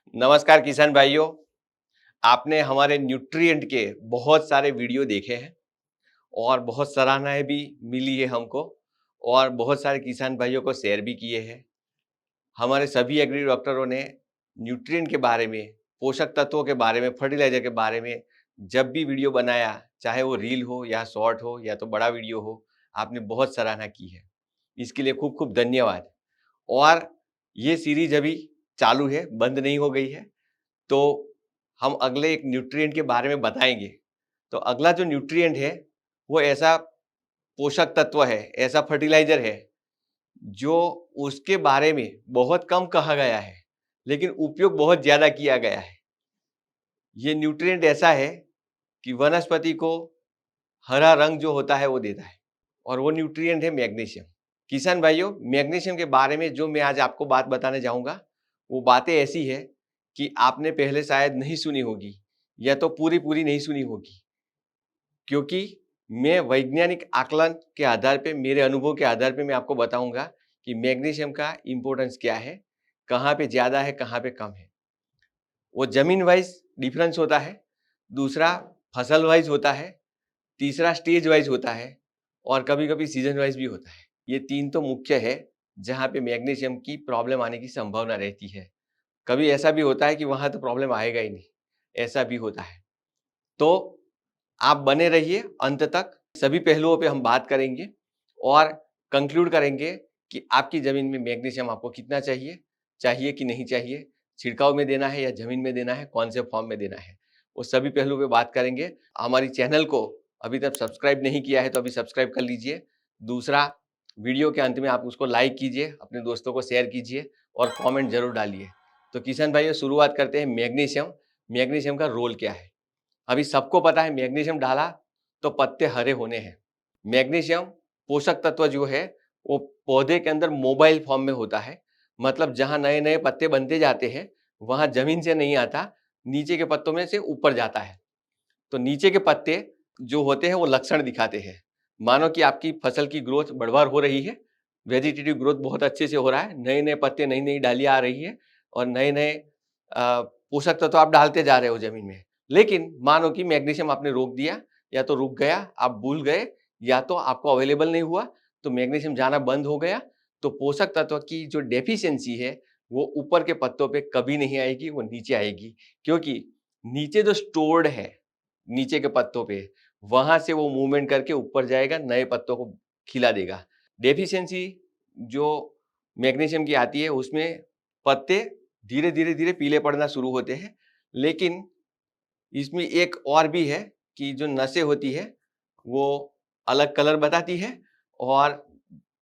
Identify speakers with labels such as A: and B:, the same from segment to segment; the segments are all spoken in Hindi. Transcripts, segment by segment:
A: नमस्कार किसान भाइयों। आपने हमारे न्यूट्रिएंट के बहुत सारे वीडियो देखे हैं और बहुत सराहनाएं भी मिली है हमको और बहुत सारे किसान भाइयों को शेयर भी किए हैं। हमारे सभी एग्री डॉक्टरों ने न्यूट्रिएंट के बारे में, पोषक तत्वों के बारे में, फर्टिलाइजर के बारे में जब भी वीडियो बनाया, चाहे वो रील हो या शॉर्ट हो या तो बड़ा वीडियो हो, आपने बहुत सराहना की है। इसके लिए खूब खूब धन्यवाद। और ये सीरीज अभी चालू है, बंद नहीं हो गई है। तो हम अगले एक न्यूट्रिएंट के बारे में बताएंगे। तो अगला जो न्यूट्रिएंट है वो ऐसा पोषक तत्व है, ऐसा फर्टिलाइजर है जो उसके बारे में बहुत कम कहा गया है लेकिन उपयोग बहुत ज्यादा किया गया है। ये न्यूट्रिएंट ऐसा है कि वनस्पति को हरा रंग जो होता है वो देता है और वो न्यूट्रिएंट है मैग्नीशियम। किसान भाइयों, मैग्नीशियम के बारे में जो मैं आज आपको बात बताने जाऊंगा वो बातें ऐसी है कि आपने पहले शायद नहीं सुनी होगी या तो पूरी पूरी नहीं सुनी होगी, क्योंकि मैं वैज्ञानिक आकलन के आधार पे, मेरे अनुभव के आधार पे मैं आपको बताऊंगा कि मैग्नीशियम का इम्पोर्टेंस क्या है, कहाँ पे ज़्यादा है, कहाँ पे कम है। वो जमीन वाइज डिफरेंस होता है, दूसरा फसल वाइज होता है, तीसरा स्टेज वाइज होता है और कभी कभी सीजन वाइज भी होता है। ये तीन तो मुख्य है जहाँ पे मैग्नीशियम की प्रॉब्लम आने की संभावना रहती है। कभी ऐसा भी होता है कि वहां तो प्रॉब्लम आएगा ही नहीं, ऐसा भी होता है। तो आप बने रहिए अंत तक, सभी पहलुओं पे हम बात करेंगे और कंक्लूड करेंगे कि आपकी जमीन में मैग्नीशियम आपको कितना चाहिए, चाहिए कि नहीं चाहिए, छिड़काव में देना है या जमीन में देना है, कौन से फॉर्म में देना है, वो सभी पहलुओं पे बात करेंगे। हमारी चैनल को अभी तक सब्सक्राइब नहीं किया है तो अभी सब्सक्राइब कर लीजिए। दूसरा, वीडियो के अंत में आप उसको लाइक कीजिए, अपने दोस्तों को शेयर कीजिए और कमेंट जरूर डालिए। तो किसान भाइयों, शुरुआत करते हैं मैग्नीशियम। मैग्नीशियम का रोल क्या है? अभी सबको पता है मैग्नीशियम डाला तो पत्ते हरे होने हैं। मैग्नीशियम पोषक तत्व जो है वो पौधे के अंदर मोबाइल फॉर्म में होता है, मतलब जहां नए नए पत्ते बनते जाते हैं वहां जमीन से नहीं आता, नीचे के पत्तों में से ऊपर जाता है। तो नीचे के पत्ते जो होते हैं वो लक्षण दिखाते हैं, मानो कि आपकी फसल की ग्रोथ बढ़वार हो रही है, वेजिटेटिव ग्रोथ बहुत अच्छे से हो रहा है, नए नए पत्ते, नई नई डालियां आ रही है और नए नए पोषक तत्व आप डालते जा रहे हो जमीन में। लेकिन मानो कि मैग्नीशियम आपने रोक दिया, या तो रुक गया, आप भूल गए, या तो आपको अवेलेबल नहीं हुआ, तो मैग्नीशियम जाना बंद हो गया। तो पोषक तत्व की जो डेफिशिएंसी है वो ऊपर के पत्तों पे कभी नहीं आएगी, वो नीचे आएगी, क्योंकि नीचे जो स्टोर्ड है नीचे के पत्तों पे, वहां से वो मूवमेंट करके ऊपर जाएगा, नए पत्तों को खिला देगा। डेफिशिएंसी जो मैग्नीशियम की आती है उसमें पत्ते धीरे धीरे धीरे पीले पड़ना शुरू होते हैं। लेकिन इसमें एक और भी है कि जो नसें होती है वो अलग कलर बताती है और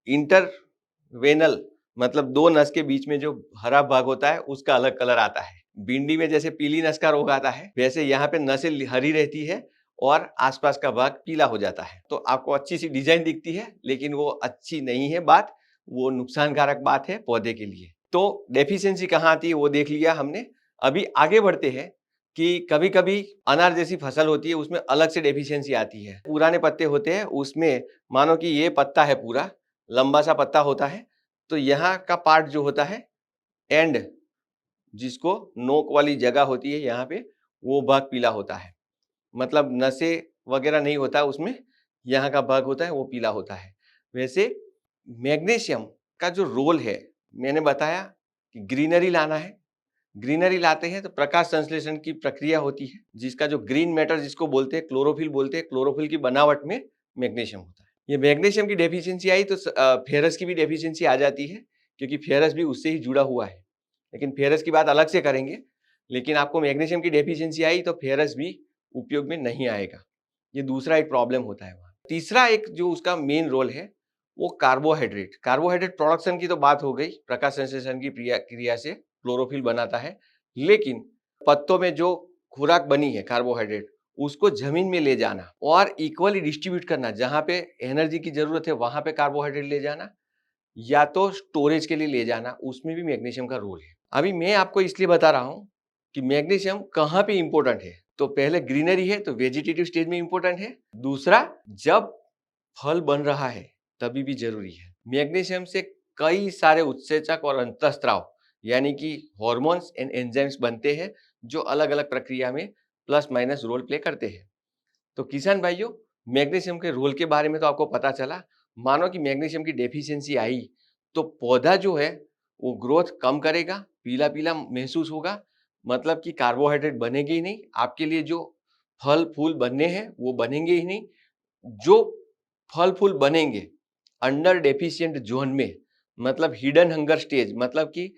A: इंटरवेनल, मतलब दो नस के बीच में जो हरा भाग होता है उसका अलग कलर आता है। भिंडी में जैसे पीली नस का रोग आता है, वैसे यहाँ पे नसें हरी रहती है और आसपास का भाग पीला हो जाता है। तो आपको अच्छी सी डिजाइन दिखती है लेकिन वो अच्छी नहीं है बात, वो नुकसानकारक बात है पौधे के लिए। तो डेफिशिएंसी कहाँ आती है वो देख लिया हमने। अभी आगे बढ़ते हैं कि कभी कभी अनार जैसी फसल होती है उसमें अलग से डेफिशिएंसी आती है। पुराने पत्ते होते हैं उसमें, मानो कि ये पत्ता है, पूरा लंबा सा पत्ता होता है, तो यहाँ का पार्ट जो होता है एंड, जिसको नोक वाली जगह होती है यहाँ पे, वो भाग पीला होता है, मतलब नशे वगैरह नहीं होता उसमें, यहाँ का भाग होता है वो पीला होता है। वैसे मैग्नीशियम का जो रोल है, मैंने बताया कि ग्रीनरी लाना है। ग्रीनरी लाते हैं तो प्रकाश संश्लेषण की प्रक्रिया होती है, जिसका जो ग्रीन मैटर जिसको बोलते हैं, क्लोरोफिल बोलते हैं, क्लोरोफिल की बनावट में मैग्नीशियम होता है। ये मैग्नीशियम की डेफिशिएंसी आई तो फेरस की भी डेफिशिएंसी आ जाती है, क्योंकि फेरस भी उससे ही जुड़ा हुआ है, लेकिन फेरस की बात अलग से करेंगे। लेकिन आपको मैग्नीशियम की डेफिशिएंसी आई तो फेरस भी उपयोग में नहीं आएगा, ये दूसरा एक प्रॉब्लम होता है वहाँ। तीसरा एक जो उसका मेन रोल है वो कार्बोहाइड्रेट। कार्बोहाइड्रेट प्रोडक्शन की तो बात हो गई, प्रकाश संश्लेषण की क्रिया से क्लोरोफिल बनाता है, लेकिन पत्तों में जो खुराक बनी है कार्बोहाइड्रेट, उसको जमीन में ले जाना और इक्वली डिस्ट्रीब्यूट करना, जहां पे एनर्जी की जरूरत है वहां पे कार्बोहाइड्रेट ले जाना, या तो स्टोरेज के लिए ले जाना, उसमें भी मैग्नीशियम का रोल है। अभी मैं आपको इसलिए बता रहा हूं कि मैग्नीशियम कहाँ पे इंपॉर्टेंट है। तो पहले ग्रीनरी है तो वेजिटेटिव स्टेज में इंपॉर्टेंट है, दूसरा जब फल बन रहा है तभी भी जरूरी है। मैग्नीशियम से कई सारे उत्सेचक और अंतःस्राव यानी कि हॉर्मोन्स एंड एंजाइम्स बनते हैं जो अलग अलग प्रक्रिया में प्लस माइनस रोल प्ले करते हैं। तो किसान भाइयों, मैग्नीशियम के रोल के बारे में तो आपको पता चला। मानो कि मैग्नीशियम की डेफिशिएंसी आई तो पौधा जो है वो ग्रोथ कम करेगा, पीला पीला महसूस होगा, मतलब कि कार्बोहाइड्रेट बनेंगे ही नहीं, आपके लिए जो फल फूल बनने हैं वो बनेंगे ही नहीं। जो फल फूल बनेंगे अंडर डेफिशिएंट जोन में, मतलब हिडन हंगर स्टेज, मतलब कि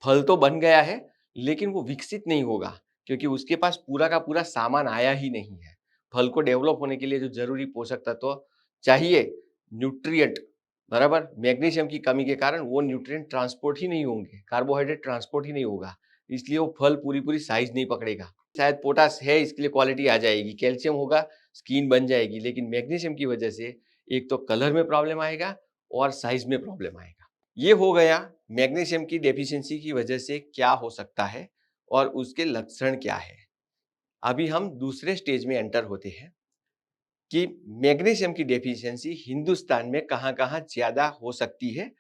A: फल तो बन गया है लेकिन वो विकसित नहीं होगा क्योंकि उसके पास पूरा का पूरा सामान आया ही नहीं है। फल को डेवलप होने के लिए जो जरूरी पोषक तत्व चाहिए, न्यूट्रिएंट, बराबर, मैग्नीशियम की कमी के कारण वो न्यूट्रिएंट ट्रांसपोर्ट ही नहीं होंगे, कार्बोहाइड्रेट ट्रांसपोर्ट ही नहीं होगा, इसलिए वो फल पूरी पूरी साइज नहीं पकड़ेगा। शायद पोटास है इसके लिए क्वालिटी आ जाएगी, कैल्शियम होगा स्किन बन जाएगी, लेकिन मैग्नीशियम की वजह से एक तो कलर में प्रॉब्लम आएगा और साइज में प्रॉब्लम आएगा। ये हो गया मैग्नीशियम की डेफिशिएंसी की वजह से क्या हो सकता है और उसके लक्षण क्या है। अभी हम दूसरे स्टेज में एंटर होते हैं कि मैग्नीशियम की डेफिशिएंसी हिंदुस्तान में कहां-कहां ज्यादा हो सकती है।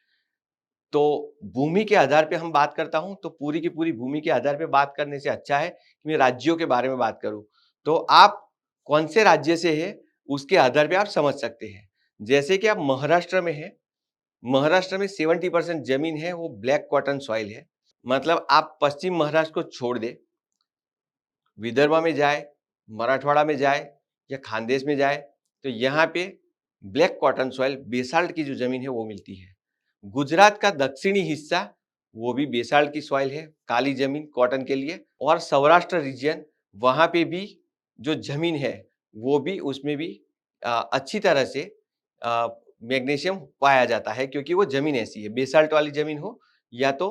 A: तो भूमि के आधार पे हम बात करता हूं, तो पूरी की पूरी भूमि के आधार पे बात करने से अच्छा है कि मैं राज्यों के बारे में बात करूं। तो आप कौन से राज्य से है उसके आधार पे आप समझ सकते हैं। जैसे कि आप महाराष्ट्र में है, महाराष्ट्र में 70% जमीन है वो ब्लैक कॉटन सॉइल है। मतलब आप पश्चिम महाराष्ट्र को छोड़ दे, विदर्भ में जाए, मराठवाड़ा में जाए या खानदेश में जाए, तो यहाँ पे ब्लैक कॉटन सॉइल, बेसाल्ट की जो जमीन है वो मिलती है। गुजरात का दक्षिणी हिस्सा वो भी बेसाल्ट की सॉइल है, काली जमीन कॉटन के लिए। और सौराष्ट्र रीजन, वहां पे भी जो जमीन है वो भी, उसमें भी अच्छी तरह से मैग्नीशियम पाया जाता है क्योंकि वो जमीन ऐसी है, बेसाल्ट वाली जमीन हो या तो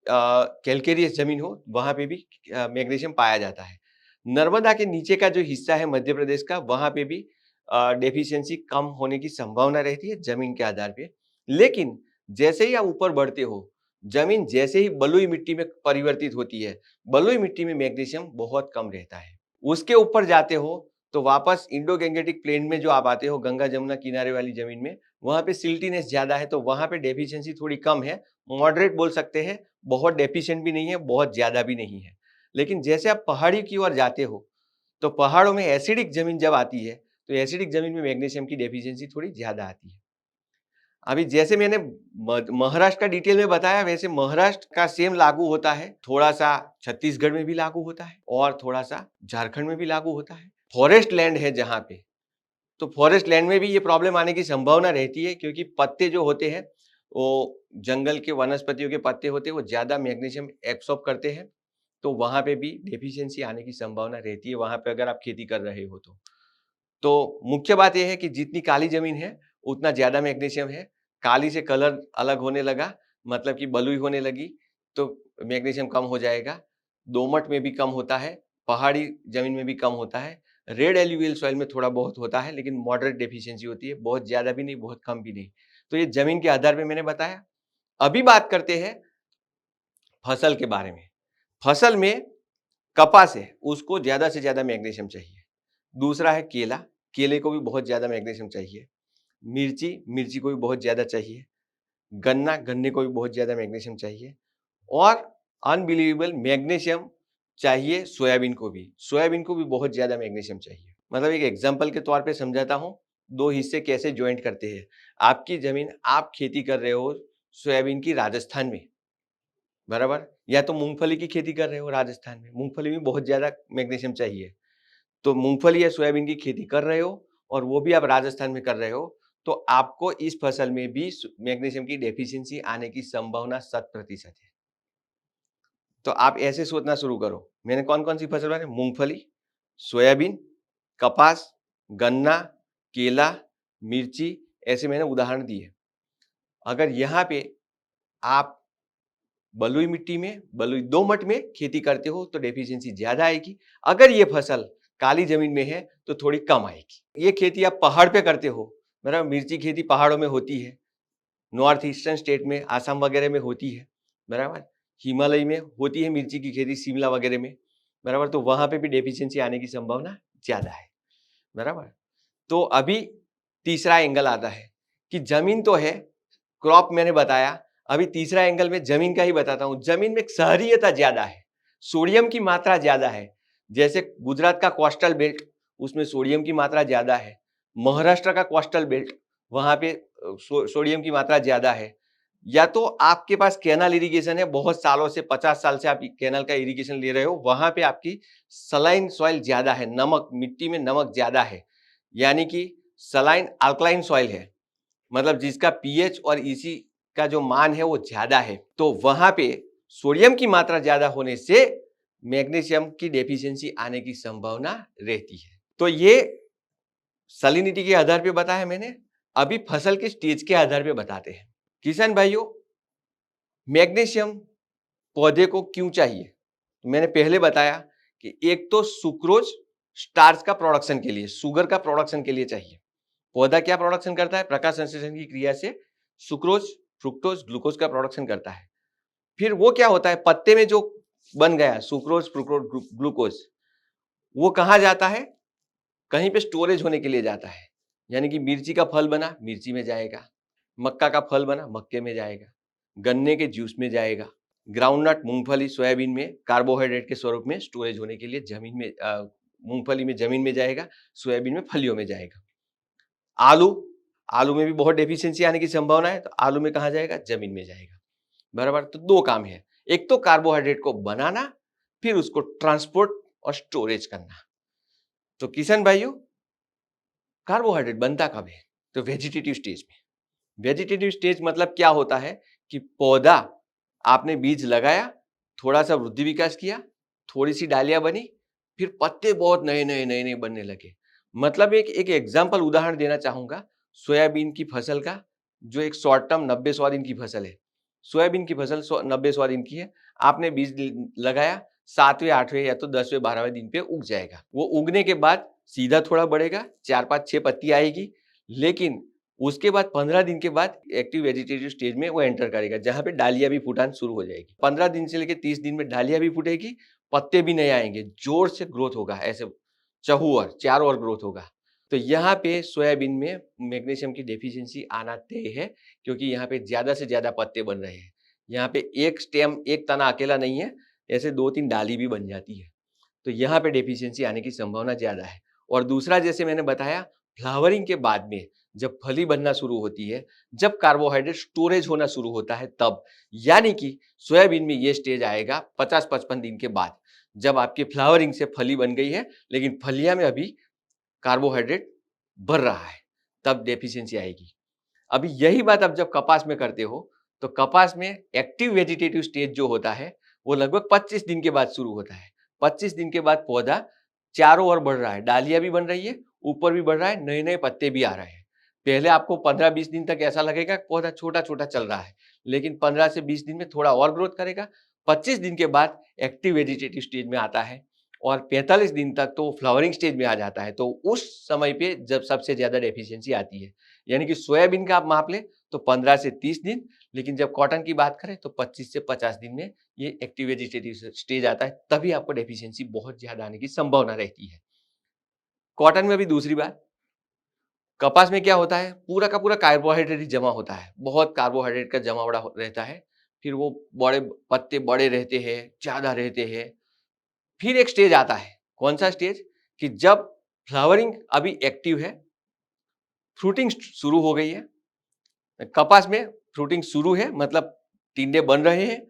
A: कैलकेरियस जमीन हो, वहां पे भी मैग्नीशियम पाया जाता है। नर्मदा के नीचे का जो हिस्सा है मध्य प्रदेश का, वहां पे भी डेफिशिएंसी कम होने की संभावना रहती है जमीन के आधार पे। लेकिन जैसे ही आप ऊपर बढ़ते हो, जमीन जैसे ही बलुई मिट्टी में परिवर्तित होती है, बलुई मिट्टी में मैग्नीशियम बहुत कम रहता है। उसके ऊपर जाते हो तो वापस इंडो गैंगेटिक प्लेन में जो आप आते हो, गंगा जमुना किनारे वाली जमीन में, वहां पे सिल्टीनेस ज्यादा है, तो वहां पे डेफिशिएंसी थोड़ी कम है, मॉडरेट बोल सकते हैं। बहुत डेफिशिएंट भी नहीं है, बहुत ज्यादा भी नहीं है। लेकिन जैसे आप पहाड़ी की ओर जाते हो तो पहाड़ों में एसिडिक जमीन जब आती है तो एसिडिक जमीन में मैग्नीशियम की डेफिशिएंसी थोड़ी ज्यादा आती है। अभी जैसे मैंने महाराष्ट्र का डिटेल में बताया, वैसे महाराष्ट्र का सेम लागू होता है, थोड़ा सा छत्तीसगढ़ में भी लागू होता है और थोड़ा सा झारखंड में भी लागू होता है। फॉरेस्ट लैंड है जहां पे, तो फॉरेस्ट लैंड में भी ये प्रॉब्लम आने की संभावना रहती है क्योंकि पत्ते जो होते हैं वो जंगल के वनस्पतियों के पत्ते होते हैं, वो ज्यादा मैग्नीशियम एब्सॉर्ब करते हैं, तो वहां पे भी डेफिशिएंसी आने की संभावना रहती है, वहां पे अगर आप खेती कर रहे हो तो मुख्य बात यह है कि जितनी काली जमीन है उतना ज्यादा मैग्नीशियम है। काली से कलर अलग होने लगा, मतलब कि बलुई होने लगी, तो मैग्नीशियम कम हो जाएगा। दोमट में भी कम होता है, पहाड़ी जमीन में भी कम होता है, रेड एल्यूवियल सॉइल में थोड़ा बहुत होता है, लेकिन मॉडरेट डेफिशिएंसी होती है, बहुत ज्यादा भी नहीं, बहुत कम भी नहीं। तो ये जमीन के आधार पे मैंने बताया। अभी बात करते हैं फसल के बारे में। फसल में कपास है, उसको ज्यादा से ज्यादा मैग्नीशियम चाहिए। दूसरा है केला, केले को भी बहुत ज्यादा मैग्नीशियम चाहिए। मिर्ची, मिर्ची को भी बहुत ज्यादा चाहिए। गन्ना, गन्ने को भी बहुत ज्यादा मैग्नीशियम चाहिए। और अनबिलीवेबल मैग्नीशियम चाहिए सोयाबीन को भी, सोयाबीन को भी बहुत ज्यादा मैग्नीशियम चाहिए। मतलब एक एग्जांपल के तौर पे समझाता हूँ, दो हिस्से कैसे ज्वाइंट करते हैं। आपकी जमीन, आप खेती कर रहे हो सोयाबीन की राजस्थान में, बराबर, या तो मूंगफली की खेती कर रहे हो राजस्थान में, मूंगफली में बहुत ज्यादा मैग्नीशियम चाहिए, तो मूंगफली या सोयाबीन की खेती कर रहे हो और वो भी आप राजस्थान में कर रहे हो, तो आपको इस फसल में भी मैग्नीशियम की डेफिशिएंसी आने की संभावना 100% है। तो आप ऐसे सोचना शुरू करो, मैंने कौन कौन सी फसल बताई, मूंगफली, सोयाबीन, कपास, गन्ना, केला, मिर्ची, ऐसे मैंने उदाहरण दिए। अगर यहाँ पे आप बलुई मिट्टी में, बलुई दोमट में खेती करते हो तो डेफिशिएंसी ज्यादा आएगी। अगर ये फसल काली जमीन में है तो थोड़ी कम आएगी। ये खेती आप पहाड़ पे करते हो, बराबर, मिर्ची खेती पहाड़ों में होती है, नॉर्थ ईस्टर्न स्टेट में, आसाम वगैरह में होती है, बराबर, हिमालय में होती है मिर्ची की खेती, शिमला वगैरह में, बराबर, तो वहां पे भी डेफिशिएंसी आने की संभावना ज्यादा है, बराबर। तो अभी तीसरा एंगल आता है कि जमीन तो है, क्रॉप मैंने बताया, अभी तीसरा एंगल में जमीन का ही बताता हूं। जमीन में क्षारीयता ज्यादा है, सोडियम की मात्रा ज्यादा है। जैसे गुजरात का कोस्टल बेल्ट, उसमें सोडियम की मात्रा ज्यादा है। महाराष्ट्र का कोस्टल बेल्ट, वहां पे सोडियम की मात्रा ज्यादा है। या तो आपके पास कैनाल इरिगेशन है, बहुत सालों से 50 साल से आप कैनाल का इरिगेशन ले रहे हो, वहां पे आपकी सलाइन सॉइल ज्यादा है, नमक, मिट्टी में नमक ज्यादा है, यानी कि सलाइन अल्कलाइन सॉइल है, मतलब जिसका पीएच और ईसी का जो मान है वो ज्यादा है। तो वहां पे सोडियम की मात्रा ज्यादा होने से मैग्नीशियम की डेफिशिएंसी आने की संभावना रहती है। तो ये सैलिनिटी के आधार पे बताया मैंने। अभी फसल के स्टेज के आधार पे बताते हैं। किसान भाइयों, मैग्नीशियम पौधे को क्यों चाहिए? मैंने पहले बताया कि एक तो सुक्रोज स्टार्च का प्रोडक्शन के लिए, शुगर का प्रोडक्शन के लिए चाहिए। पौधा क्या प्रोडक्शन करता है? प्रकाश संश्लेषण की क्रिया से सुक्रोज, फ्रुक्टोज, ग्लूकोज का प्रोडक्शन करता है। फिर वो क्या होता है, पत्ते में जो बन गया सुक्रोज, फ्रुक्टोज, ग्लूकोज, वो कहां जाता है? कहीं पे स्टोरेज होने के लिए जाता है। यानी कि मिर्ची का फल बना, मिर्ची में जाएगा। मक्का का फल बना, मक्के में जाएगा। गन्ने के जूस में जाएगा। ग्राउंडनट, मूंगफली, सोयाबीन में कार्बोहाइड्रेट के स्वरूप में स्टोरेज होने के लिए जमीन में, मूंगफली में जमीन में जाएगा, सोयाबीन में फलियों में जाएगा। आलू, आलू में भी बहुत डेफिशिएंसी आने की संभावना है, तो आलू में कहां जाएगा? जमीन में जाएगा। बराबर। तो दो काम है, एक तो कार्बोहाइड्रेट को बनाना, फिर उसको ट्रांसपोर्ट और स्टोरेज करना। तो किसान भाइयों, कार्बोहाइड्रेट बनता कब है? तो वेजिटेटिव स्टेज में। वेजिटेटिव स्टेज मतलब क्या होता है कि पौधा, आपने बीज लगाया, थोड़ा सा वृद्धि विकास किया, थोड़ी सी डालियां बनी, फिर पत्ते बहुत नए नए नए नए बनने लगे। मतलब एक एग्जाम्पल उदाहरण देना चाहूंगा सोयाबीन की फसल का, जो एक शॉर्ट टर्म 90-100 दिन की फसल है। सोयाबीन की फसल 90-100 दिन की है। आपने बीज लगाया, 7वें 8वें या तो 10वें 12वें दिन पे उग जाएगा। वो उगने के बाद सीधा थोड़ा बढ़ेगा, 4-5-6 पत्ती आएगी, लेकिन उसके बाद 15 दिन के बाद एक्टिव वेजिटेटिव स्टेज में वो एंटर करेगा, जहां पे डालियां भी फूटान शुरू हो जाएगी। 15 दिन से लेकर 30 दिन में डालियां भी फूटेगी, पत्ते भी नए आएंगे, जोर से ग्रोथ होगा, ऐसे चहुअर, चारों ओर ग्रोथ होगा। तो यहाँ पे सोयाबीन में मैग्नीशियम की डेफिशिएंसी आना तय है, क्योंकि यहाँ पे ज्यादा से ज्यादा पत्ते बन रहे हैं। यहाँ पे एक स्टेम, एक तना अकेला नहीं है, ऐसे 2-3 डाली भी बन जाती है। तो यहाँ पे डेफिशिएंसी आने की संभावना ज्यादा है। और दूसरा, जैसे मैंने बताया, फ्लावरिंग के बाद में जब फली बनना शुरू होती है, जब कार्बोहाइड्रेट स्टोरेज होना शुरू होता है, तब, यानी कि सोयाबीन में ये स्टेज आएगा 50-55 दिन के बाद, जब आपकी फ्लावरिंग से फली बन गई है, लेकिन फलियां में अभी कार्बोहाइड्रेट बढ़ रहा है, तब डेफिशिएंसी आएगी। अभी यही बात अब जब कपास में करते हो, तो कपास में एक्टिव वेजिटेटिव स्टेज जो होता है, वो लगभग 25 दिन के बाद शुरू होता है। 25 दिन के बाद पौधा चारों ओर बढ़ रहा है, डालियां भी बन रही है, ऊपर भी बढ़ रहा है, नए नए पत्ते भी आ रहे हैं। पहले आपको 15-20 दिन तक ऐसा लगेगा पौधा छोटा छोटा चल रहा है, लेकिन 15 से 20 दिन में थोड़ा और ग्रोथ करेगा। 25 दिन के बाद एक्टिव वेजिटेटिव स्टेज में आता है, और 45 दिन तक तो फ्लावरिंग स्टेज में आ जाता है। तो उस समय पे जब सबसे ज्यादा डेफिशिएंसी आती है, यानी कि सोयाबीन का आप माप ले तो 15 से 30 दिन, लेकिन जब कॉटन की बात करें तो 25 से 50 दिन में ये एक्टिव वेजिटेटिव स्टेज आता है, तभी आपको डेफिशिएंसी बहुत ज्यादा आने की संभावना रहती है। कॉटन में भी दूसरी बात, कपास में क्या होता है, पूरा का पूरा कार्बोहाइड्रेट जमा होता है, बहुत कार्बोहाइड्रेट का जमा बड़ा रहता है, फिर वो बड़े पत्ते बड़े रहते हैं, ज्यादा रहते हैं। फिर एक स्टेज आता है, कौन सा स्टेज, कि जब फ्लावरिंग अभी एक्टिव है, फ्रूटिंग शुरू हो गई है। कपास में फ्रूटिंग शुरू है, मतलब टिंडे बन रहे हैं,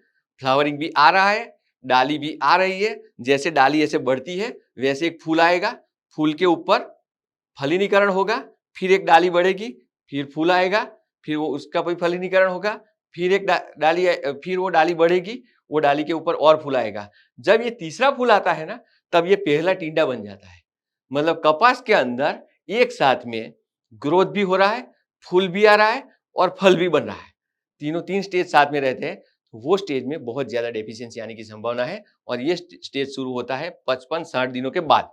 A: फ्लावरिंग भी आ रहा है, डाली भी आ रही है। जैसे डाली ऐसे बढ़ती है, वैसे एक फूल आएगा, फूल के ऊपर फलिनीकरण होगा, फिर एक डाली बढ़ेगी, फिर फूल आएगा, फिर वो उसका कोई फलिनीकरण होगा, फिर एक डाली, फिर वो डाली बढ़ेगी, वो डाली के ऊपर और फूल आएगा। जब ये तीसरा फूल आता है ना, तब ये पहला टिंडा बन जाता है। मतलब कपास के अंदर एक साथ में ग्रोथ भी हो रहा है, फूल भी आ रहा है और फल भी बन रहा है। तीन स्टेज साथ में रहते हैं, वो स्टेज में बहुत ज्यादा डेफिशिएंसी आने की संभावना है। और ये स्टेज शुरू होता है 55-60 दिनों के बाद।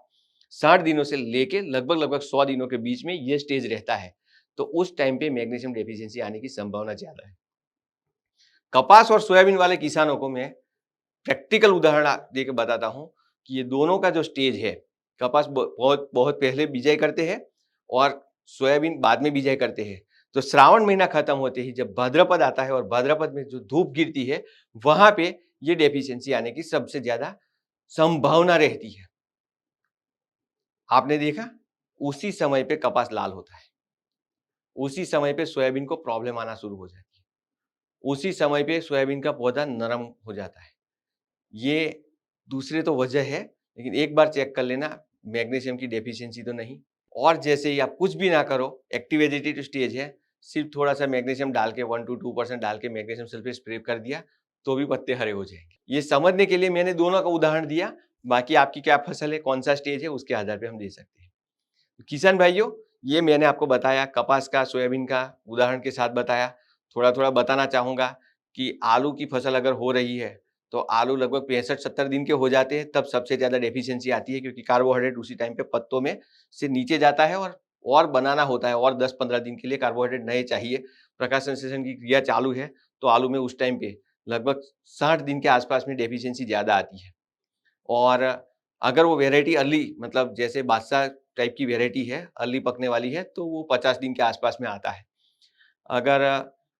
A: 60 दिनों से लेके लगभग 100 दिनों के बीच में ये स्टेज रहता है। तो उस टाइम पे मैग्नीशियम डेफिशिएंसी आने की संभावना ज्यादा है। कपास और सोयाबीन वाले किसानों को मैं प्रैक्टिकल उदाहरण देकर बताता हूं कि ये दोनों का जो स्टेज है, कपास बहुत बहुत पहले बिजाई करते हैं और सोयाबीन बाद में बिजाई करते हैं। तो श्रावण महीना खत्म होते ही जब भाद्रपद आता है और भाद्रपद में जो धूप गिरती है वहां पे ये डेफिशिएंसी आने की सबसे ज्यादा संभावना रहती है। आपने देखा उसी समय पे कपास लाल होता है, उसी समय पे सोयाबीन को प्रॉब्लम आना शुरू हो जाती है, उसी समय पे सोयाबीन का पौधा नरम हो जाता है। ये दूसरे तो वजह है, लेकिन एक बार चेक कर लेना मैग्नीशियम की डेफिशिएंसी तो नहीं। और जैसे ही आप कुछ भी ना करो, एक्टिव वेजिटेटिव स्टेज है, सिर्फ थोड़ा सा मैग्नीशियम डाल के 1 to 2% डाल के मैग्नीशियम सल्फेट स्प्रे कर दिया तो भी पत्ते हरे हो जाएंगे। ये समझने के लिए मैंने दोनों का उदाहरण दिया, बाकी आपकी क्या फसल है, कौन सा स्टेज है, उसके आधार पे हम दे सकते हैं। किसान भाइयों, ये मैंने आपको बताया, कपास का, सोयाबीन का उदाहरण के साथ बताया। थोड़ा थोड़ा बताना चाहूंगा कि आलू की फसल अगर हो रही है तो आलू लगभग 65-70 दिन के हो जाते हैं, तब सबसे ज्यादा डेफिशिएंसी आती है, क्योंकि कार्बोहाइड्रेट उसी टाइम पे पत्तों में से नीचे जाता है और बनाना होता है, और 10-15 दिन के लिए कार्बोहाइड्रेट नए चाहिए। प्रकाश संश्लेषण की क्रिया चालू है तो आलू में उस टाइम पे लगभग 60 दिन के आसपास में डेफिशिएंसी ज्यादा आती है। और अगर वो वेराइटी अर्ली, मतलब जैसे बादशाह टाइप की वेराइटी है, अर्ली पकने वाली है, तो वो 50 दिन के आसपास में आता है। अगर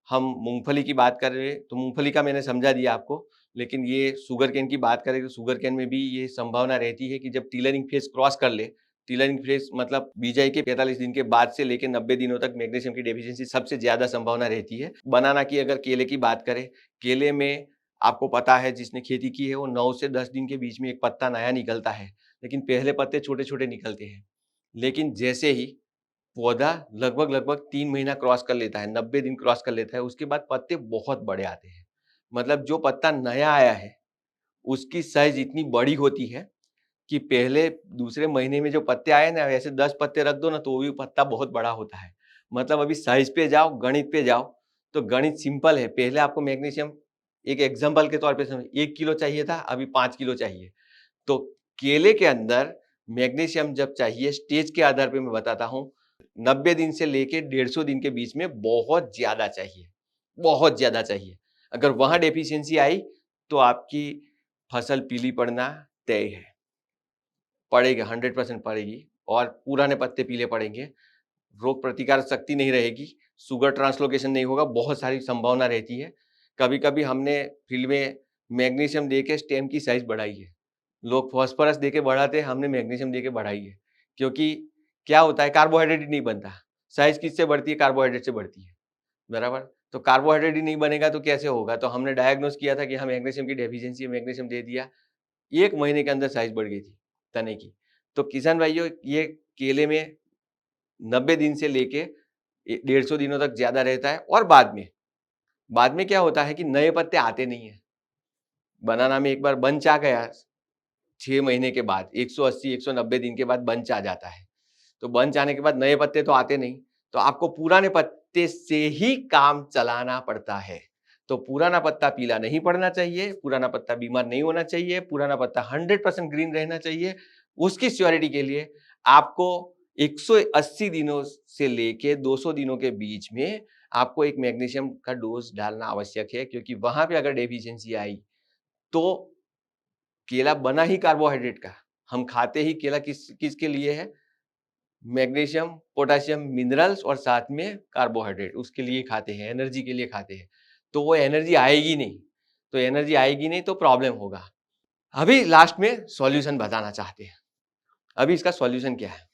A: हम मूंगफली की बात कर रहे हैं तो मूंगफली का मैंने समझा दिया आपको, लेकिन ये शुगर केन की बात करें तो शुगर केन में भी ये संभावना रहती है कि जब टीलरिंग फेज क्रॉस कर ले, टीलरिंग फेज मतलब बिजाई के 45 दिन के बाद से लेकर 90 दिनों तक मैग्नीशियम की डेफिशिएंसी सबसे ज्यादा संभावना रहती है। बनाना की अगर केले की बात करें, केले में आपको पता है, जिसने खेती की है वो 9 से 10 दिन के बीच में एक पत्ता नया निकलता है, लेकिन पहले पत्ते छोटे छोटे निकलते हैं। लेकिन जैसे ही पौधा लगभग 3 महीना क्रॉस कर लेता है, 90 दिन क्रॉस कर लेता है, उसके बाद पत्ते बहुत बड़े आते हैं। मतलब जो पत्ता नया आया है उसकी साइज इतनी बड़ी होती है कि पहले दूसरे महीने में जो पत्ते आए ना, ऐसे 10 पत्ते रख दो ना तो वो भी पत्ता बहुत बड़ा होता है। मतलब अभी साइज पे जाओ, गणित पे जाओ, तो गणित सिंपल है। पहले आपको मैग्नीशियम, एक एग्जाम्पल के तौर पे समझ, 1 किलो चाहिए था, अभी 5 किलो चाहिए। तो केले के अंदर मैग्नीशियम जब चाहिए, स्टेज के आधार पे मैं बताता हूँ, 90 दिन से लेके 150 दिन के बीच में बहुत ज्यादा चाहिए, बहुत ज्यादा चाहिए। अगर वहां डेफिशिएंसी आई तो आपकी फसल पीली पड़ना तय है, पड़ेगी, 100% पड़ेगी, और पुराने पत्ते पीले पड़ेंगे, रोग प्रतिकार शक्ति नहीं रहेगी, शुगर ट्रांसलोकेशन नहीं होगा, बहुत सारी संभावना रहती है। कभी कभी हमने फील्ड में मैग्नीशियम देके स्टेम की साइज बढ़ाई है, लोग फॉस्फोरस देके बढ़ाते हैं, हमने मैग्नीशियम देके बढ़ाई है। क्योंकि क्या होता है, कार्बोहाइड्रेट ही नहीं बनता, साइज किससे बढ़ती है, कार्बोहाइड्रेट से बढ़ती है, बराबर। तो कार्बोहाइड्रेट ही नहीं बनेगा तो कैसे होगा, तो हमने डायग्नोस किया था कि हम मैग्नीशियम की डेफिशिएंसी, मैग्नीशियम दे दिया, 1 महीने के अंदर साइज बढ़ गई थी तने की। तो किसान भाइयों, ये केले में 90 दिन से लेके 150 दिनों तक ज्यादा रहता है। और बाद में क्या होता है कि नए पत्ते आते नहीं है। बनाना में एक बार बंच आ गया 6 महीने के बाद, 180-190 दिन के बाद बंच आ जाता है, तो बंच आने के बाद नए पत्ते तो आते नहीं, तो आपको पुराने पत्ते से ही काम चलाना पड़ता है। तो पुराना पत्ता पीला नहीं पड़ना चाहिए, पुराना पत्ता बीमार नहीं होना चाहिए, पुराना पत्ता 100% ग्रीन रहना चाहिए। उसकी श्योरिटी के लिए आपको 180 दिनों से लेके 200 दिनों के बीच में आपको एक मैग्नीशियम का डोज डालना आवश्यक है, क्योंकि वहां पे अगर डेफिशिएंसी आई तो केला बना ही कार्बोहाइड्रेट का, हम खाते ही केला किसके लिए है, मैग्नीशियम, पोटेशियम, मिनरल्स और साथ में कार्बोहाइड्रेट, उसके लिए खाते हैं, एनर्जी के लिए खाते हैं। तो वो एनर्जी आएगी नहीं, तो एनर्जी आएगी नहीं तो प्रॉब्लम होगा। अभी लास्ट में सॉल्यूशन बताना चाहते हैं। अभी इसका सॉल्यूशन क्या है,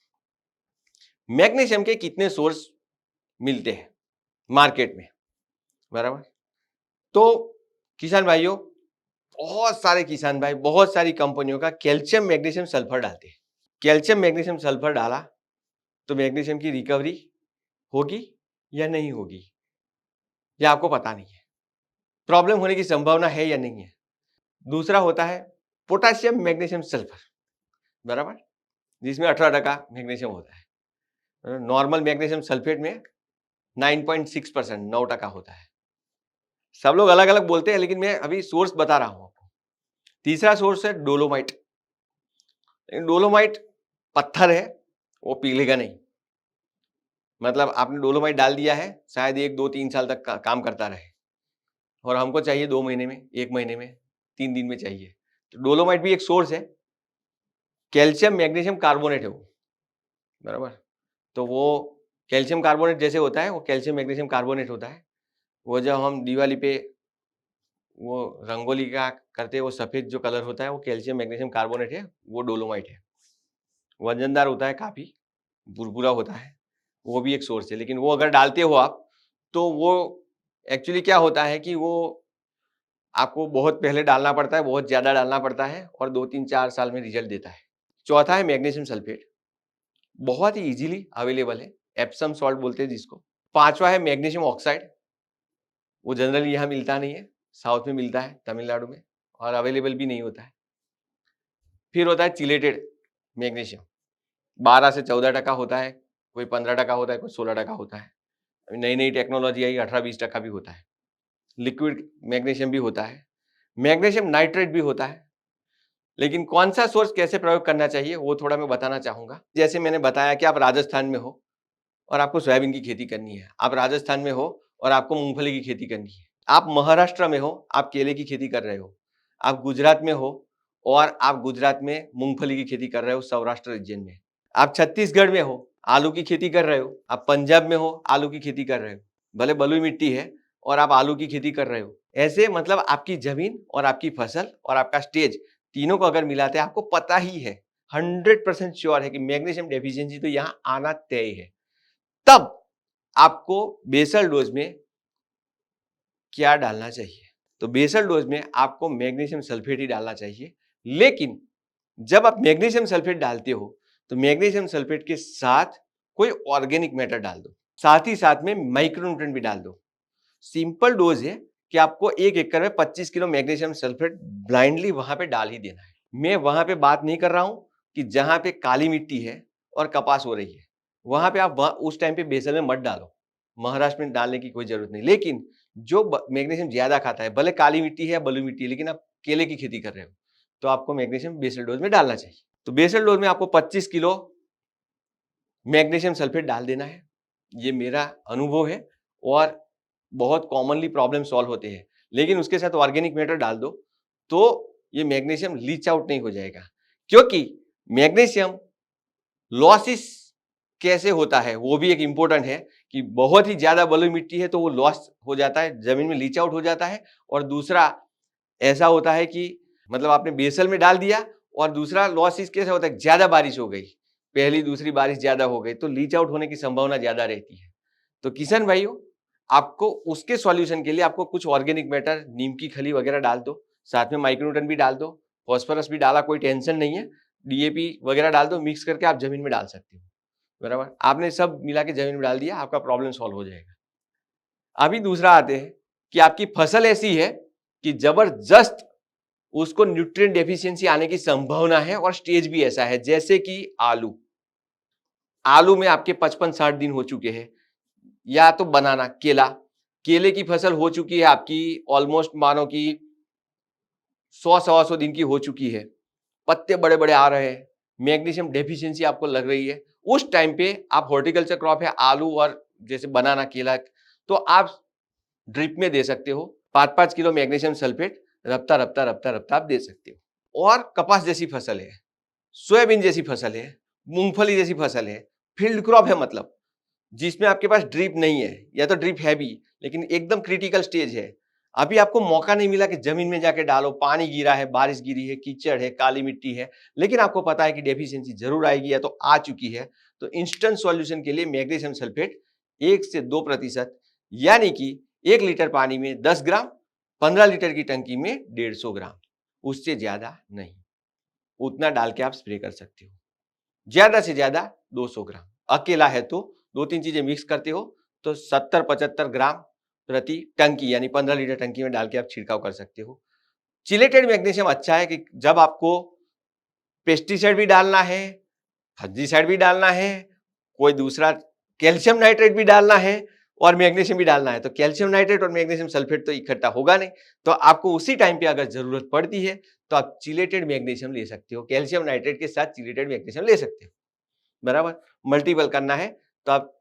A: मैग्नीशियम के कितने सोर्स मिलते हैं मार्केट में, बराबर। तो किसान भाइयों, बहुत सारे किसान भाई, बहुत सारी कंपनियों का कैल्शियम मैग्नीशियम सल्फर डालते हैं। कैल्शियम मैग्नीशियम सल्फर डाला तो मैग्नीशियम की रिकवरी होगी या नहीं होगी, या आपको पता नहीं है, प्रॉब्लम होने की संभावना है या नहीं है। दूसरा होता है पोटेशियम मैग्नीशियम सल्फर, बराबर, जिसमें 18% मैग्नीशियम होता है। नॉर्मल मैग्नीशियम सल्फेट में 9.6%, 9% होता है। सब लोग अलग अलग बोलते हैं, लेकिन मैं अभी सोर्स बता रहा हूं आपको। तीसरा सोर्स है डोलोमाइट। डोलोमाइट पत्थर है, वो पिघलेगा नहीं। मतलब आपने डोलोमाइट डाल दिया है, शायद 1, 2, 3 साल तक काम करता रहे, और हमको चाहिए 2 महीने में, 1 महीने में, 3 दिन में चाहिए। तो डोलोमाइट भी एक सोर्स है, कैल्शियम मैग्नीशियम कार्बोनेट है वो, बराबर। तो वो कैल्शियम कार्बोनेट जैसे होता है वो कैल्शियम मैग्नीशियम कार्बोनेट होता है। वो जब हम दिवाली पे वो रंगोली का करते हैं वो सफेद जो कलर होता है वो कैल्शियम मैग्नीशियम कार्बोनेट है, वो डोलोमाइट है। वजनदार होता है काफी, बुरबुरा होता है, वो भी एक सोर्स है। लेकिन वो अगर डालते हो आप तो वो एक्चुअली क्या होता है कि वो आपको बहुत पहले डालना पड़ता है, बहुत ज्यादा डालना पड़ता है और 2-3-4 साल में रिजल्ट देता है। चौथा है मैग्नीशियम सल्फेट, बहुत ही इजीली अवेलेबल है, एप्सम सॉल्ट बोलते हैं जिसको। पांचवा है मैग्नीशियम ऑक्साइड, वो जनरली यहाँ मिलता नहीं है, साउथ में मिलता है, तमिलनाडु में, और अवेलेबल भी नहीं होता है। फिर होता है चिलेटेड मैग्नीशियम, 12 से 14% होता है, कोई 15% होता है, कोई 16% होता है। अभी नई नई टेक्नोलॉजी आई, 18-20% भी होता है। लिक्विड मैग्नीशियम भी होता है, मैग्नीशियम नाइट्रेट भी होता है। लेकिन कौन सा सोर्स कैसे प्रयोग करना चाहिए वो थोड़ा मैं बताना चाहूंगा। जैसे मैंने बताया कि आप राजस्थान में हो और आपको सोयाबीन की खेती करनी है, आप राजस्थान में हो और आपको मूंगफली की खेती करनी है, आप महाराष्ट्र में हो, आप केले की खेती कर रहे हो, आप गुजरात में हो और आप गुजरात में मूंगफली की खेती कर रहे हो, सौराष्ट्र रीजन में, आप छत्तीसगढ़ में हो, आलू की खेती कर रहे हो, आप पंजाब में हो, आलू की खेती कर रहे हो, भले बलुई मिट्टी है और आप आलू की खेती कर रहे हो। ऐसे मतलब आपकी जमीन और आपकी फसल और आपका स्टेज तीनों को अगर मिलाते हैं, आपको पता ही है, 100% श्योर है कि मैग्नीशियम डेफिशिएंसी तो यहाँ आना तय है। तब आपको बेसल डोज में क्या डालना चाहिए? तो बेसल डोज में आपको मैग्नीशियम सल्फेट ही डालना चाहिए। लेकिन जब आप मैग्नीशियम सल्फेट डालते हो तो मैग्नीशियम सल्फेट के साथ कोई ऑर्गेनिक मैटर डाल दो, साथ ही साथ में माइक्रोन्यूट्रिएंट भी डाल दो। सिंपल डोज है कि आपको 1 एकड़ में 25 किलो मैग्नीशियम सल्फेट ब्लाइंडली वहां पे डाल ही देना है। मैं वहां पे बात नहीं कर रहा हूं कि जहां पे काली मिट्टी है और कपास हो रही है वहां पे आप उस टाइम पे बेसल में मत डालो, महाराष्ट्र में डालने की कोई जरूरत नहीं। लेकिन जो मैग्नीशियम ज्यादा खाता है, भले काली मिट्टी है या बलुई मिट्टी है, लेकिन आप केले की खेती कर रहे हो तो आपको मैग्नीशियम बेसल डोज में डालना चाहिए। तो बेसल डोज में आपको 25 किलो मैग्नीशियम सल्फेट डाल देना है। ये मेरा अनुभव है और बहुत कॉमनली प्रॉब्लम सॉल्व होते हैं। लेकिन उसके साथ ऑर्गेनिक मैटर डाल दो तो ये मैग्नीशियम लीच आउट नहीं हो जाएगा, क्योंकि मैग्नीशियम लॉसिस कैसे होता है वो भी एक इंपॉर्टेंट है कि बहुत ही ज्यादा बलुई मिट्टी है तो वो लॉस हो जाता है, जमीन में लीच आउट हो जाता है। और दूसरा ऐसा होता है कि मतलब आपने बेसल में डाल दिया और दूसरा लॉसिस कैसे होता है, ज्यादा बारिश हो गई, पहली दूसरी बारिश ज्यादा हो गई तो लीच आउट होने की संभावना ज्यादा रहती है। तो किसान भाइयों, आपको उसके सॉल्यूशन के लिए आपको कुछ ऑर्गेनिक मैटर, नीम की खली वगैरह डाल दो, साथ में माइक्रोन्यूट्रिएंट भी डाल दो, फॉस्फोरस भी डाला, कोई टेंशन नहीं है, डीएपी वगैरह डाल दो, मिक्स करके आप जमीन में डाल सकते हो। बराबर, आपने सब मिला के जमीन में डाल दिया, आपका प्रॉब्लम सॉल्व हो जाएगा। अभी दूसरा आते हैं कि आपकी फसल ऐसी है कि जबरदस्त उसको न्यूट्रिएंट डेफिशिएंसी आने की संभावना है और स्टेज भी ऐसा है, जैसे कि आलू में आपके 55-60 दिन हो चुके हैं, या तो बनाना केले की फसल हो चुकी है आपकी ऑलमोस्ट मानो कि 100-125 दिन की हो चुकी है, पत्ते बड़े बड़े आ रहे हैं, मैग्नीशियम डेफिशिएंसी आपको लग रही है। उस टाइम पे आप हॉर्टिकल्चर क्रॉप है आलू और जैसे बनाना केला, तो आप ड्रिप में दे सकते हो 5-5 किलो मैग्नीशियम सल्फेट, रफ्ता रफ्ता रफ्ता रफ्ता आप दे सकते हो। और कपास जैसी फसल है, सोयाबीन जैसी फसल है, मूंगफली जैसी फसल है, फील्ड क्रॉप है, मतलब जिसमें आपके पास ड्रिप नहीं है या तो ड्रिप है भी लेकिन एकदम क्रिटिकल स्टेज है, अभी आपको मौका नहीं मिला कि जमीन में जाके डालो, पानी गिरा है, बारिश गिरी है, कीचड़ है, काली मिट्टी है, लेकिन आपको पता है कि डेफिशिएंसी जरूर आएगी या तो आ चुकी है, तो इंस्टेंट सॉल्यूशन के लिए मैग्नीशियम सल्फेट 1 से 2%, यानी कि 1 लीटर पानी में 10 ग्राम, 15 लीटर की टंकी में 150 ग्राम, उससे ज्यादा नहीं, उतना डाल के आप स्प्रे कर सकते हो। ज्यादा से ज्यादा 200 ग्राम, अकेला है तो 2-3 चीजें मिक्स करते हो तो 70-75 ग्राम प्रति टंकी, यानी 15 लीटर टंकी में डाल के आप छिड़काव कर सकते हो। चिलेटेड मैग्नीशियम अच्छा है कि जब आपको पेस्टिसाइड भी डालना है, फंजीसाइड भी डालना है, कोई दूसरा कैल्शियम नाइट्रेट भी डालना है और मैग्नीशियम भी डालना है, तो कैल्शियम नाइट्रेट और मैग्नीशियम सल्फेट तो इकट्ठा होगा नहीं, तो आपको उसी टाइम पे अगर जरूरत पड़ती है तो आप चिलेटेड मैग्नीशियम ले सकते हो, कैल्शियम नाइट्रेट के साथ चिलेटेड मैग्नीशियम ले सकते हो। बराबर, मल्टीपल करना है तो आप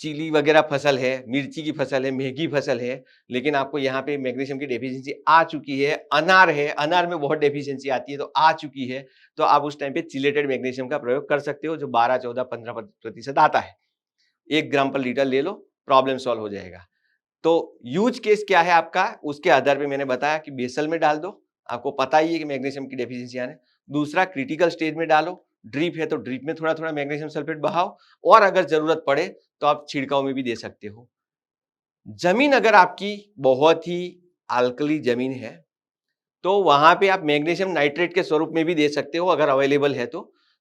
A: चिली वगैरह फसल है, मिर्ची की फसल है, महंगी फसल है, लेकिन आपको यहाँ पे मैग्नीशियम की डेफिशिएंसी आ चुकी है, अनार है, अनार में बहुत डेफिशिएंसी आती है तो आ चुकी है, तो आप उस टाइम पे चिलेटेड मैग्नीशियम का प्रयोग कर सकते हो जो 12, 14, 15% आता है। 1 ग्राम पर लीटर ले लो, प्रॉब्लम सॉल्व हो जाएगा। तो यूज केस क्या है आपका, उसके आधार पे मैंने बताया कि बेसल में डाल दो, आपको पता ही है कि मैग्नीशियम की डेफिशिएंसी आने। दूसरा, क्रिटिकल स्टेज में डालो, ड्रिप है तो ड्रिप में थोड़ा थोड़ा मैग्नीशियम सल्फेट बहाओ, और अगर जरूरत पड़े तो आप छिड़काव में भी दे सकते हो। जमीन अगर आपकी बहुत ही अल्कली जमीन है तो वहां पे आप मैग्नीशियम नाइट्रेट के स्वरूप में भी दे सकते हो अगर अवेलेबल है तो,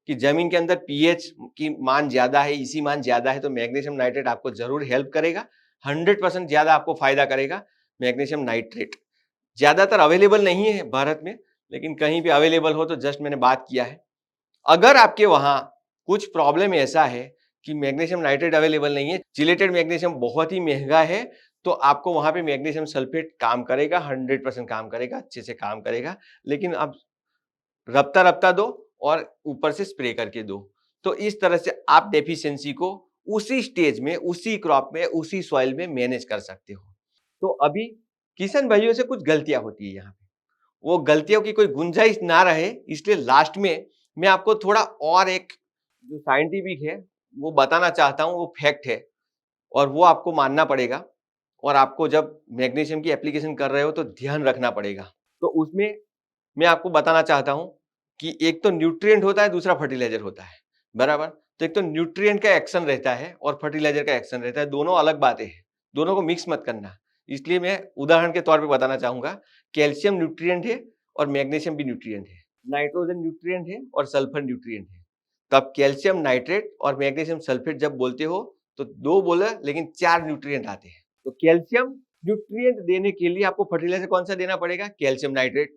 A: कि जमीन के अंदर पीएच की मान ज्यादा है, इसी मान ज्यादा है, तो मैग्नीशियम नाइट्रेट आपको जरूर हेल्प करेगा, 100% ज्यादा आपको फायदा करेगा मैग्नीशियम नाइट्रेट। ज्यादातर अवेलेबल नहीं है भारत में, लेकिन कहीं भी अवेलेबल हो तो जस्ट मैंने बात किया है। अगर आपके वहां कुछ प्रॉब्लम ऐसा है कि मैग्नीशियम नाइट्रेट अवेलेबल नहीं है, चिलेटेड मैग्नीशियम बहुत ही महंगा है, तो आपको वहां पे मैग्नीशियम सल्फेट काम करेगा, 100% काम करेगा, अच्छे से काम करेगा, लेकिन आप रफ्ता रफ्ता दो और ऊपर से स्प्रे करके दो। तो इस तरह से आप डेफिशिएंसी को उसी स्टेज में, उसी क्रॉप में, उसी सॉइल में मैनेज कर सकते हो। तो अभी किसान भाइयों से कुछ गलतियां होती है यहाँ पे, वो गलतियों की कोई गुंजाइश ना रहे, इसलिए लास्ट में मैं आपको थोड़ा और एक जो साइंटिफिक है वो बताना चाहता हूँ, वो फैक्ट है और वो आपको मानना पड़ेगा, और आपको जब मैग्नीशियम की एप्लीकेशन कर रहे हो तो ध्यान रखना पड़ेगा। तो उसमें मैं आपको बताना चाहता हूं कि एक तो न्यूट्रिएंट होता है, दूसरा फर्टिलाइजर होता है, बराबर। तो एक तो न्यूट्रिएंट का एक्शन रहता है और फर्टिलाइजर का एक्शन रहता है, दोनों अलग बातें हैं, दोनों को मिक्स मत करना। इसलिए मैं उदाहरण के तौर पे बताना चाहूंगा, कैल्शियम न्यूट्रिएंट है और मैग्नीशियम भी न्यूट्रिएंट है, नाइट्रोजन न्यूट्रिएंट है और सल्फर न्यूट्रिएंट है। तो आप कैल्शियम नाइट्रेट और मैग्नीशियम सल्फेट जब बोलते हो तो दो बोला लेकिन 4 न्यूट्रिएंट आते हैं। तो कैल्शियम न्यूट्रिएंट देने के लिए आपको फर्टिलाइजर कौन सा देना पड़ेगा, कैल्शियम नाइट्रेट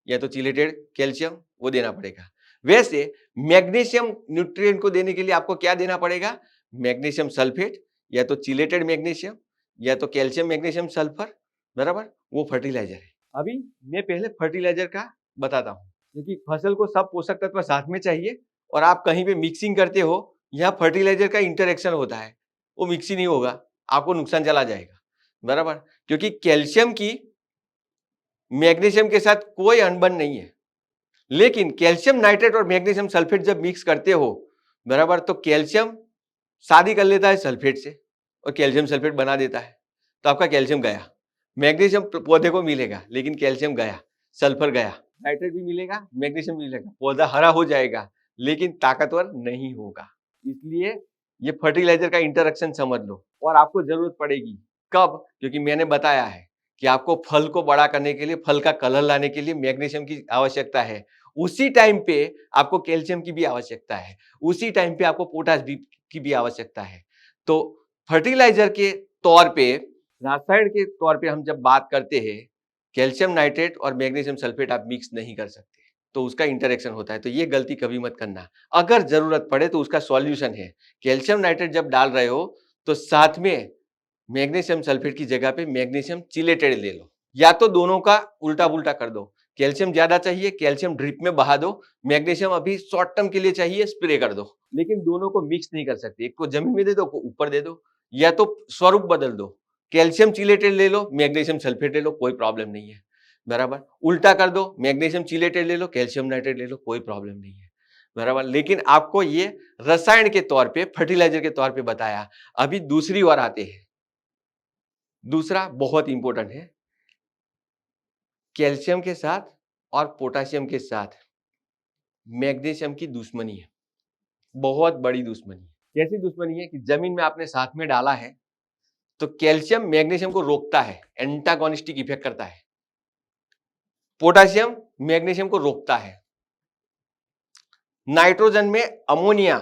A: या तो चिलेटेड कैल्शियम, वो देना पड़ेगा। वैसे मैग्नीशियम न्यूट्रिएंट को देने के लिए आपको क्या देना पड़ेगा, मैग्नीशियम सल्फेट या तो चिलेटेड मैग्नीशियम या तो कैल्शियम मैग्नीशियम सल्फर, बराबर, वो फर्टिलाइजर है। अभी मैं पहले फर्टिलाइजर का बताता हूँ, क्योंकि फसल को सब पोषक तत्व साथ में चाहिए और आप कहीं पे मिक्सिंग करते हो, यहाँ फर्टिलाइजर का इंटरेक्शन होता है, वो मिक्सिंग नहीं होगा, आपको नुकसान चला जाएगा, बराबर। क्योंकि कैल्शियम की मैग्नीशियम के साथ कोई अनबन नहीं है, लेकिन कैल्शियम नाइट्रेट और मैग्नीशियम सल्फेट जब मिक्स करते हो, बराबर, तो कैल्शियम शादी कर लेता है सल्फेट से और कैल्शियम सल्फेट बना देता है, तो आपका कैल्शियम गया, मैग्नीशियम पौधे को मिलेगा लेकिन कैल्शियम गया, सल्फर गया, नाइट्रेट भी मिलेगा, मैग्नीशियम मिलेगा, पौधा हरा हो जाएगा लेकिन ताकतवर नहीं होगा। इसलिए ये फर्टिलाइजर का इंटरेक्शन समझ लो, और आपको जरूरत पड़ेगी कब, क्योंकि मैंने बताया है कि आपको फल को बड़ा करने के लिए, फल का कलर लाने के लिए मैग्नीशियम की आवश्यकता है, उसी टाइम पे आपको कैल्शियम की भी आवश्यकता है, उसी टाइम पे आपको पोटाश की भी आवश्यकता है। तो फर्टिलाइजर के तौर पे, रासायन के तौर पे हम जब बात करते हैं, कैल्शियम नाइट्रेट और मैग्नीशियम सल्फेट आप मिक्स नहीं कर सकते, तो उसका इंटरेक्शन होता है, तो ये गलती कभी मत करना। अगर जरूरत पड़े तो उसका सॉल्यूशन है, कैल्शियम नाइट्रेट जब डाल रहे हो तो साथ में मैग्नीशियम सल्फेट की जगह पे मैग्नीशियम चिलेटेड ले लो, या तो दोनों का उल्टा पुल्टा कर दो, कैल्शियम ज्यादा चाहिए कैल्शियम ड्रिप में बहा दो, मैग्नीशियम अभी शॉर्ट टर्म के लिए चाहिए स्प्रे कर दो, लेकिन दोनों को मिक्स नहीं कर सकते, एक को जमीन में दे दो, को ऊपर दे दो, या तो स्वरूप बदल दो, कैल्शियम चिलेटेड ले लो, मैग्नीशियम सल्फेट ले लो, कोई प्रॉब्लम नहीं है, बराबर। उल्टा कर दो, मैग्नीशियम चिलेटेड ले लो, कैल्शियम नाइट्रेट ले लो, कोई प्रॉब्लम नहीं है, बराबर। लेकिन आपको ये रसायन के तौर पे, फर्टिलाइजर के तौर पे बताया। अभी दूसरी ओर आते हैं, दूसरा बहुत इंपॉर्टेंट है, कैल्शियम के साथ और पोटेशियम के साथ मैग्नीशियम की दुश्मनी है, बहुत बड़ी दुश्मनी है। कैसी दुश्मनी है कि जमीन में आपने साथ में डाला है तो कैल्शियम मैग्नीशियम को रोकता है, एंटागोनिस्टिक इफेक्ट करता है, पोटेशियम मैग्नीशियम को रोकता है, नाइट्रोजन में अमोनिया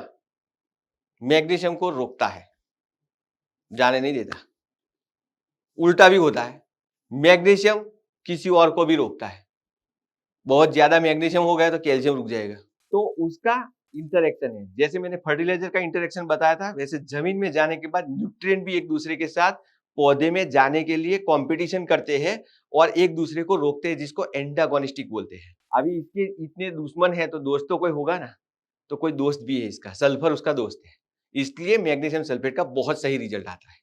A: मैग्नीशियम को रोकता है, जाने नहीं देता, उल्टा भी होता है, मैग्नीशियम किसी और को भी रोकता है, बहुत ज्यादा मैग्नीशियम हो गया तो कैल्शियम रुक जाएगा, तो उसका इंटरेक्शन है। जैसे मैंने फर्टिलाइजर का इंटरेक्शन बताया था, वैसे जमीन में जाने के बाद न्यूट्रिएंट भी एक दूसरे के साथ पौधे में जाने के लिए कंपटीशन करते हैं और एक दूसरे को रोकते हैं, जिसको एंटागोनिस्टिक बोलते हैं। अभी इसके इतने दुश्मन है तो दोस्त तो कोई होगा ना, तो कोई दोस्त भी है इसका, सल्फर उसका दोस्त है, इसलिए मैग्नीशियम सल्फेट का बहुत सही रिजल्ट आता है।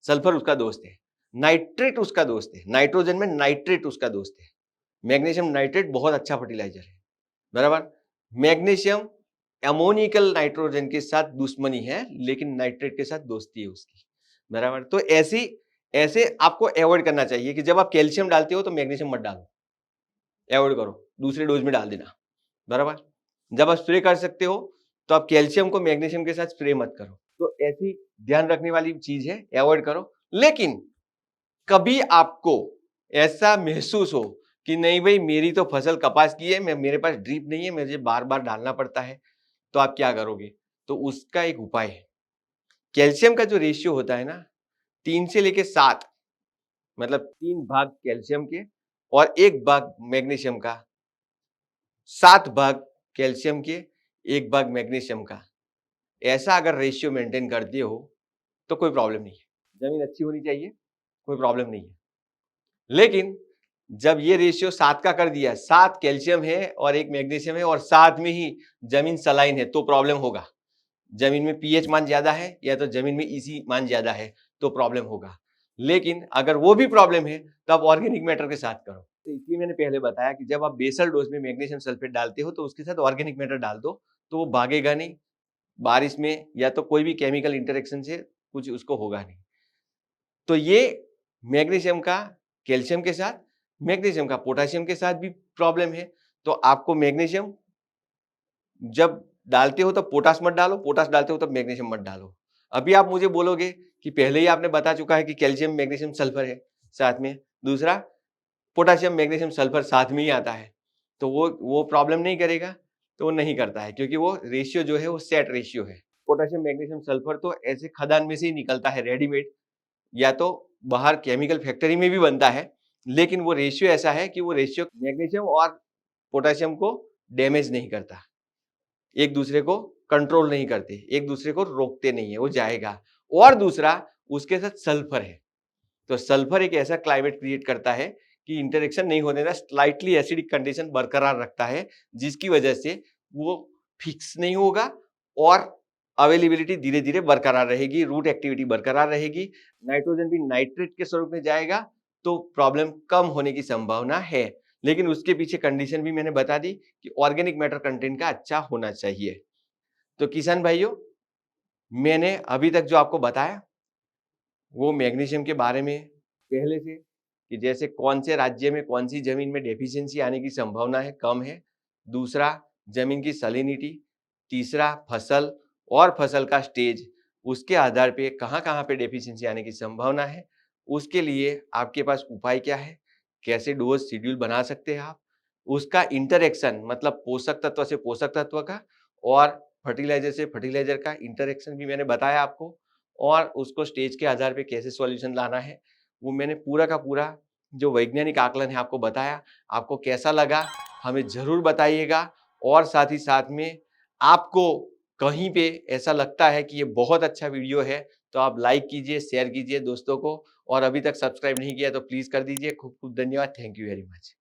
A: सल्फर उसका दोस्त है, नाइट्रेट उसका दोस्त है, नाइट्रोजन में नाइट्रेट उसका दोस्त है, मैग्नीशियम नाइट्रेट बहुत अच्छा फर्टिलाइजर है, बराबर। मैग्नीशियम अमोनिकल नाइट्रोजन के साथ दुश्मनी है, लेकिन नाइट्रेट के साथ दोस्ती है उसकी, बराबर। तो ऐसे आपको अवॉइड करना चाहिए कि जब आप कैल्शियम डालते हो तो मैग्नीशियम मत डालो, अवॉइड करो, दूसरे डोज में डाल देना, बराबर। जब आप स्प्रे कर सकते हो तो आप कैल्शियम को मैग्नीशियम के साथ स्प्रे मत करो। तो ऐसी ध्यान रखने वाली चीज है, अवॉइड करो। लेकिन कभी आपको ऐसा महसूस हो कि नहीं भाई मेरी तो फसल कपास की है, मेरे पास ड्रिप नहीं है, मुझे बार बार डालना पड़ता है, तो आप क्या करोगे? तो उसका एक उपाय है। कैल्शियम का जो रेशियो होता है ना, 3 से लेके 7, मतलब 3 भाग कैल्शियम के और 1 भाग मैग्नीशियम का, 7 भाग कैल्शियम के, 1 भाग मैग्नीशियम का, ऐसा अगर रेशियो मेंटेन करते हो तो कोई प्रॉब्लम नहीं है। जमीन अच्छी होनी चाहिए, कोई प्रॉब्लम नहीं है। लेकिन जब ये रेशियो 7 का कर दिया, 7 कैल्शियम है और 1 मैग्नीशियम है और साथ में ही जमीन सलाइन है, तो प्रॉब्लम होगा। जमीन में पीएच मान ज्यादा है या तो जमीन में ईसी मान ज्यादा है तो प्रॉब्लम होगा। लेकिन अगर वो भी प्रॉब्लम है तो आप ऑर्गेनिक मैटर के साथ करो। तो इसलिए मैंने पहले बताया कि जब आप बेसल डोज में मैग्नीशियम सल्फेट डालते हो तो उसके साथ ऑर्गेनिक मैटर डाल दो, तो वो भागेगा नहीं बारिश में या तो कोई भी केमिकल इंटरेक्शन से कुछ उसको होगा नहीं। तो ये मैग्नीशियम का कैल्शियम के साथ, मैग्नीशियम का पोटेशियम के साथ भी प्रॉब्लम है। तो आपको मैग्नीशियम जब डालते हो तो पोटाश मत डालो, पोटाश डालते हो तो मैग्नीशियम मत डालो। अभी आप मुझे बोलोगे कि पहले ही आपने बता चुका है कि कैल्शियम मैग्नीशियम सल्फर है साथ में, दूसरा पोटेशियम मैग्नीशियम सल्फर साथ में ही आता है, तो वो प्रॉब्लम नहीं करेगा, तो वो नहीं करता है क्योंकि वो रेशियो जो है वो सेट रेशियो है। पोटेशियम मैग्नीशियम सल्फर तो ऐसे खदान में से ही निकलता है रेडीमेड, या तो बाहर केमिकल फैक्ट्री में भी बनता है, लेकिन वो रेशियो ऐसा है कि वो रेशियो मैग्नीशियम और पोटेशियम को डैमेज नहीं करता, एक दूसरे को कंट्रोल नहीं करते, एक दूसरे को रोकते नहीं है, वो जाएगा। और दूसरा उसके साथ सल्फर है, तो सल्फर एक ऐसा क्लाइमेट क्रिएट करता है कि इंटरेक्शन नहीं होने देता, स्लाइटली एसिडिक कंडीशन बरकरार रखता है, जिसकी वजह से वो फिक्स नहीं होगा और अवेलेबिलिटी धीरे धीरे बरकरार रहेगी, रूट एक्टिविटी बरकरार रहेगी, नाइट्रोजन भी नाइट्रेट के स्वरूप में जाएगा, तो प्रॉब्लम कम होने की संभावना है। लेकिन उसके पीछे कंडीशन भी मैंने बता दी कि ऑर्गेनिक मैटर कंटेंट का अच्छा होना चाहिए। तो किसान भाइयों, मैंने अभी तक जो आपको बताया वो मैग्नीशियम के बारे में पहले से, कि जैसे कौन से राज्य में कौन सी जमीन में डेफिशिएंसी आने की संभावना है, कम है। दूसरा, जमीन की सैलिनिटी। तीसरा, फसल और फसल का स्टेज, उसके आधार पे कहाँ-कहाँ पे डेफिशिएंसी आने की संभावना है। उसके लिए आपके पास उपाय क्या है, कैसे डोज शेड्यूल बना सकते हैं आप, उसका इंटरेक्शन मतलब पोषक तत्व से पोषक तत्व का और फर्टिलाइजर से फर्टिलाइजर का इंटरेक्शन भी मैंने बताया आपको, और उसको स्टेज के आधार पे कैसे सॉल्यूशन लाना है वो मैंने पूरा का पूरा जो वैज्ञानिक आकलन है आपको बताया। आपको कैसा लगा हमें ज़रूर बताइएगा, और साथ ही साथ में आपको कहीं पे ऐसा लगता है कि ये बहुत अच्छा वीडियो है तो आप लाइक कीजिए, शेयर कीजिए दोस्तों को, और अभी तक सब्सक्राइब नहीं किया तो प्लीज़ कर दीजिए। खूब-खूब धन्यवाद। Thank you very much.